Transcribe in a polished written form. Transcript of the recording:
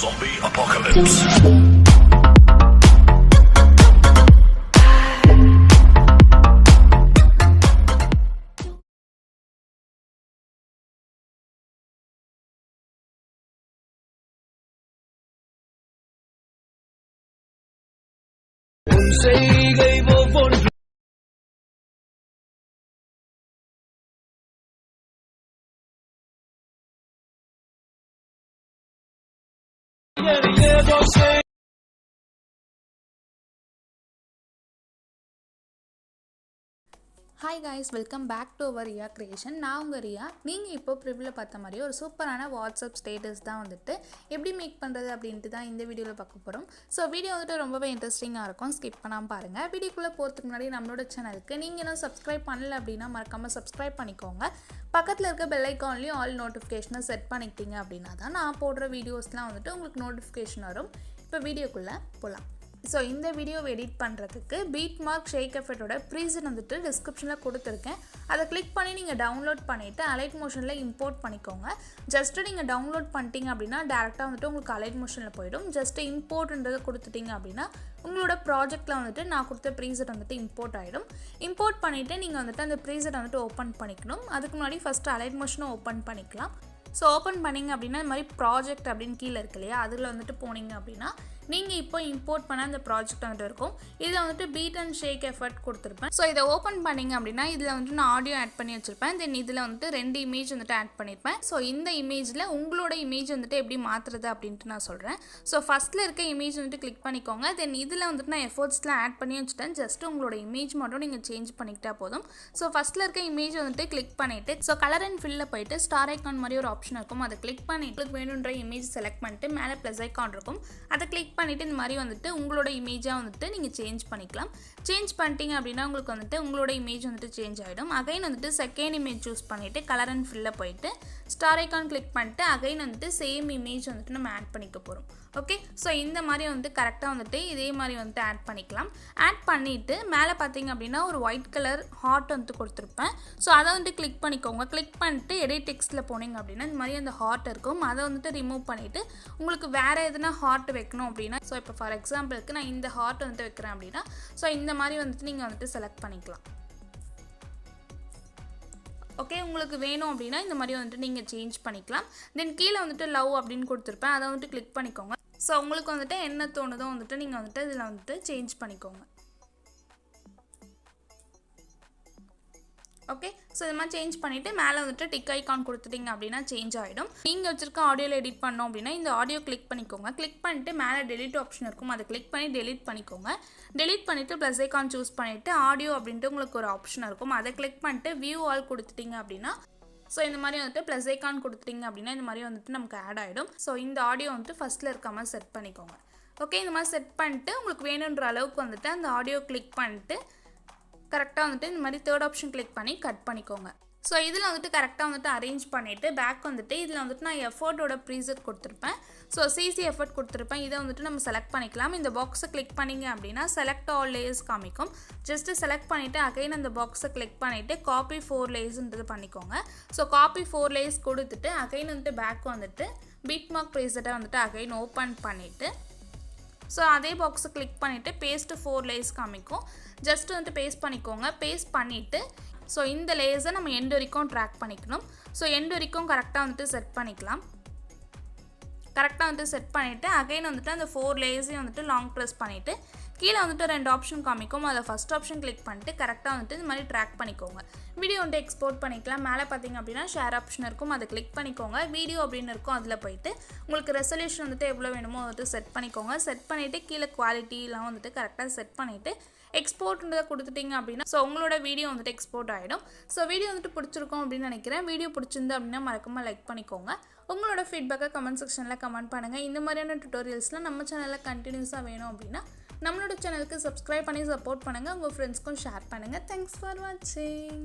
Zombie apocalypse. செய்கை ஒவ்வொன்று ஏதோ hi guys, welcome back to our Riya creation. நான் உங்கள் ரியா. நீங்கள் இப்போ ப்ரிவ்யூவில் பார்த்த மாதிரி ஒரு சூப்பரான வாட்ஸ்அப் ஸ்டேட்டஸ் தான் வந்துட்டு எப்படி மேக் பண்ணுறது அப்படின்ட்டு தான் இந்த வீடியோவில் பார்க்க போகிறோம். ஸோ வீடியோ வந்துட்டு ரொம்பவே இன்ட்ரெஸ்டிங்காக இருக்கும், ஸ்கிப் பண்ணாமல் பாருங்கள். வீடியோக்குள்ளே போகிறதுக்கு முன்னாடி நம்மளோட சேனலுக்கு நீங்கள் இன்னும் சப்ஸ்கிரைப் பண்ணல அப்படின்னா மறக்காமல் சப்ஸ்கிரைப் பண்ணிக்கோங்க. பக்கத்தில் இருக்க பெல் ஐக்கான்லேயும் ஆல் நோட்டிஃபிகேஷனை செட் பண்ணிக்கிட்டீங்க அப்படின்னா தான் நான் போடுற வீடியோஸ்லாம் வந்துட்டு உங்களுக்கு நோட்டிஃபிகேஷன் வரும். இப்போ வீடியோக்குள்ளே போகலாம். ஸோ இந்த வீடியோவை எடிட் பண்ணுறதுக்கு பீட் மார்க் ஷேக் எஃபெக்டோட ப்ரீசன் வந்துட்டு டிஸ்கிரிப்ஷனில் கொடுத்துருக்கேன். அதை கிளிக் பண்ணி நீங்கள் டவுன்லோட் பண்ணிவிட்டு அலைட் மோஷனில் இம்போர்ட் பண்ணிக்கோங்க. ஜஸ்ட்டு நீங்கள் டவுன்லோட் பண்ணிட்டீங்க அப்படின்னா டேரெக்டாக வந்துட்டு உங்களுக்கு அலைட் மோஷனில் போயிடும். ஜஸ்ட்டு இம்போர்ட்ன்றதை கொடுத்துட்டிங்க அப்படின்னா உங்களோட ப்ராஜெக்ட்டில் வந்துட்டு நான் கொடுத்த ப்ரீசெட் வந்துட்டு இம்போர்ட் ஆகிடும். இம்போர்ட் பண்ணிவிட்டு நீங்கள் வந்துட்டு அந்த ப்ரீசெட் வந்துட்டு ஓப்பன் பண்ணிக்கணும். அதுக்கு முன்னாடி ஃபஸ்ட்டு அலைட் மோஷனை ஓப்பன் பண்ணிக்கலாம். ஸோ ஓப்பன் பண்ணிங்க அப்படின்னா இந்த மாதிரி ப்ராஜெக்ட் அப்படின்னு கீழே இருக்கு இல்லையா, அதில் வந்துட்டு போனீங்க அப்படின்னா நீங்கள் இப்போ இம்போர்ட் பண்ண அந்த ப்ராஜெக்ட் வந்துட்டு இருக்கும். இதில் வந்துட்டு பீட் அண்ட் ஷேக் எஃபெக்ட் கொடுத்துருப்பேன். ஸோ இதை ஓப்பன் பண்ணிங்க அப்படின்னா இதில் வந்துட்டு நான் ஆடியோ ஆட் பண்ணி வச்சுருப்பேன். தென் இதில் வந்துட்டு 2 இமேஜ் வந்துட்டு ஆட் பண்ணியிருப்பேன். ஸோ இந்த இமேஜில் உங்களோட இமேஜ் வந்துட்டு எப்படி மாற்றுறது அப்படின்ட்டு நான் சொல்கிறேன். ஸோ ஃபஸ்ட்டில் இருக்க இமேஜ் வந்துட்டு கிளிக் பண்ணிக்கோங்க. தென் இதில் வந்துட்டு நான் எஃபோர்ட்ஸ்லாம் ஆட் பண்ணி வச்சுட்டேன். ஜஸ்ட் உங்களோட இமேஜ் மட்டும் நீங்கள் சேஞ்ச் பண்ணிக்கிட்டா போதும். ஸோ ஃபஸ்ட்டில் இருக்க இமேஜ் வந்துட்டு கிளிக் பண்ணிவிட்டு ஸோ கலர் அண்ட் ஃபில்லில் போயிட்டு ஸ்டார் ஐக்கான் மாதிரி ஒரு ஆப்ஷன் இருக்கும். அதை கிளிக் பண்ணி உங்களுக்கு வேணுன்ற இமேஜ் செலக்ட் பண்ணிட்டு மேலே ப்ளஸ் ஐக்கான் இருக்கும். அதை கிளிக் பண்ணிவிட்டு இந்த மாதிரி உங்களோட இமேஜாக வந்துட்டு நீங்கள் சேஞ்ச் பண்ணிக்கலாம். சேஞ்ச் பண்ணிட்டீங்க அப்படின்னா உங்களுக்கு வந்துட்டு உங்களோட இமேஜ் வந்துட்டு சேஞ்ச் ஆகிடும். அகைன் வந்துட்டு செகண்ட் இமேஜ் சூஸ் பண்ணிவிட்டு கலர் அண்ட் ஃபில்லில் போயிட்டு ஸ்டார் ஐக்கான் கிளிக் பண்ணிட்டு அகைன் வந்துட்டு சேம் இமேஜ் வந்துட்டு நம்ம ஆட் பண்ணிக்க போகிறோம். ஓகே, ஸோ இந்த மாதிரி வந்துட்டு கரெக்டாக வந்துட்டு இதே மாதிரி வந்துட்டு ஆட் பண்ணிக்கலாம். ஆட் பண்ணிவிட்டு மேலே பார்த்தீங்க அப்படின்னா ஒரு ஒயிட் கலர் ஹார்ட் வந்துட்டு கொடுத்துருப்பேன். ஸோ அதை வந்துட்டு கிளிக் பண்ணிக்கோங்க. கிளிக் பண்ணிட்டு எடிட் டெக்ஸ்ட்டில் போனீங்க அப்படின்னா இந்த மாதிரி அந்த ஹார்ட் இருக்கும். அதை வந்துட்டு ரிமூவ் பண்ணிவிட்டு உங்களுக்கு வேறு எதுனா ஹார்ட் வைக்கணும் அப்படின்னா ஸோ இப்போ ஃபார் எக்ஸாம்பிளுக்கு நான் இந்த ஹார்ட் வந்துட்டு வைக்கிறேன் அப்படின்னா ஸோ இந்த மாதிரி வந்துட்டு நீங்கள் வந்துட்டு செலக்ட் பண்ணிக்கலாம். ஓகே, உங்களுக்கு வேணும் அப்படின்னா இந்த மாதிரி வந்துட்டு நீங்கள் சேஞ்ச் பண்ணிக்கலாம். தென் கீழே வந்துட்டு லவ் அப்படின்னு கொடுத்துருப்பேன். அதை வந்துட்டு கிளிக் பண்ணிக்கோங்க. ஸோ உங்களுக்கு வந்துட்டு என்ன தோணுதோ வந்துட்டு நீங்கள் வந்துட்டு இதில் வந்துட்டு சேஞ்ச் பண்ணிக்கோங்க. ஓகே, ஸோ இது மாதிரி சேஞ்ச் பண்ணிவிட்டு மேலே வந்துட்டு டிக் ஐக்கான் கொடுத்துட்டிங்க அப்படின்னா சேஞ்ச் ஆகிடும். நீங்கள் வச்சுருக்க ஆடியோவில் எடிட் பண்ணோம் அப்படின்னா இந்த ஆடியோ கிளிக் பண்ணிக்கோங்க. கிளிக் பண்ணிட்டு மேலே டெலிட் ஆப்ஷன் இருக்கும். அதை கிளிக் பண்ணி டெலிட் பண்ணிக்கோங்க. டெலிட் பண்ணிவிட்டு ப்ளஸ் ஐக்கான் சூஸ் பண்ணிவிட்டு ஆடியோ அப்படின்ட்டு உங்களுக்கு ஒரு ஆப்ஷன் இருக்கும். அதை கிளிக் பண்ணிட்டு வியூ ஆல் கொடுத்துட்டிங்க அப்படின்னா ஸோ இந்த மாதிரி வந்துட்டு ப்ளஸ் ஐக்கான் கொடுத்துட்டிங்க அப்படின்னா இந்த மாதிரி வந்துட்டு நமக்கு ஆட் ஆகிடும். ஸோ இந்த ஆடியோ வந்துட்டு ஃபஸ்ட்டில் இருக்க மாதிரி செட் பண்ணிக்கோங்க. ஓகே, இந்த மாதிரி செட் பண்ணிட்டு உங்களுக்கு வேணுன்ற அளவுக்கு வந்துட்டு அந்த ஆடியோ கிளிக் பண்ணிட்டு கரெக்டாக வந்துட்டு இந்த மாதிரி தேர்ட் ஆப்ஷன் கிளிக் பண்ணி கட் பண்ணிக்கோங்க. ஸோ இதில் வந்துட்டு கரெக்டாக வந்துட்டு அரேஞ்ச் பண்ணிவிட்டு பேக் வந்துட்டு இதில் வந்துட்டு நான் எஃபோர்ட்டோட ப்ரீசெட் கொடுத்துருப்பேன். ஸோ சிசி எஃபர்ட் கொடுத்துருப்பேன். இதை வந்துட்டு நம்ம செலக்ட் பண்ணிக்கலாம். இந்த பாக்ஸை கிளிக் பண்ணிங்க அப்படின்னா செலக்ட் ஆல் லேயர்ஸ் காமிக்கும். ஜஸ்ட்டு செலக்ட் பண்ணிவிட்டு அகைன் அந்த பாக்ஸை கிளிக் பண்ணிவிட்டு காப்பி 4 லேயர்ஸ்ன்றது பண்ணிக்கோங்க. ஸோ காப்பி 4 லேயர்ஸ் கொடுத்துட்டு அகைன் வந்துட்டு பேக் வந்துட்டு பீட் மார்க் ப்ரீசெட்டை வந்துட்டு அகைன் ஓப்பன் பண்ணிவிட்டு ஸோ அதே பாக்ஸை கிளிக் பண்ணிவிட்டு பேஸ்ட்டு 4 லேயர்ஸ் காமிக்கும். ஜஸ்ட் வந்துட்டு பேஸ்ட் பண்ணிக்கோங்க. பேஸ்ட் பண்ணிவிட்டு ஸோ இந்த லேயர்ஸை நம்ம எண்டு வரைக்கும் ட்ராக் பண்ணிக்கணும். ஸோ எண்டு வரைக்கும் கரெக்டாக வந்துட்டு செட் பண்ணிக்கலாம். கரெக்டாக வந்துட்டு செட் பண்ணிவிட்டு அகைன் வந்துட்டு அந்த 4 லேயர்ஸையும் வந்துட்டு லாங் ப்ரெஸ் பண்ணிவிட்டு கீழே வந்துட்டு 2 ஆப்ஷன் காமிக்கும். அதை ஃபஸ்ட் ஆப்ஷன் கிளிக் பண்ணிட்டு கரெக்டாக வந்துட்டு இந்த மாதிரி ட்ராக் பண்ணிக்கோங்க. வீடியோ வந்துட்டு எக்ஸ்போர்ட் பண்ணிக்கலாம். மேலே பார்த்தீங்க அப்படின்னா ஷேர் ஆப்ஷன் இருக்கும். அதை கிளிக் பண்ணிக்கோங்க. வீடியோ அப்படின்னு இருக்கும். அதில் போயிட்டு உங்களுக்கு ரெசல்யூஷன் வந்துட்டு எவ்வளோ வேணுமோ வந்துட்டு செட் பண்ணிக்கோங்க. செட் பண்ணிவிட்டு கீழே குவாலிட்டிலாம் வந்துட்டு கரெக்டாக செட் பண்ணிவிட்டு எக்ஸ்போர்ட்ன்றதை கொடுத்துட்டிங்க அப்படின்னா ஸோ உங்களோட வீடியோ வந்துட்டு எக்ஸ்போர்ட் ஆகிடும். ஸோ வீடியோ வந்துட்டு பிடிச்சிருக்கும் அப்படின்னு நினைக்கிறேன். வீடியோ பிடிச்சிருந்து அப்படின்னா மறக்காமல் லைக் பண்ணிக்கோங்க. உங்களோட ஃபீட்பேக்கை கமெண்ட் செக்ஷனில் கமெண்ட் பண்ணுங்கள். இந்த மாதிரியான டுட்டோரியல்ஸ்லாம் நம்ம சேனலில் கண்டினியூஸாக வேணும் அப்படின்னா நம்மளோட சேனலுக்கு சப்ஸ்கிரைப் பண்ணி சப்போர்ட் பண்ணுங்கள். உங்கள் ஃப்ரெண்ட்ஸ்க்கும் ஷேர் பண்ணுங்கள். தேங்க்ஸ் ஃபார் வாட்சிங்.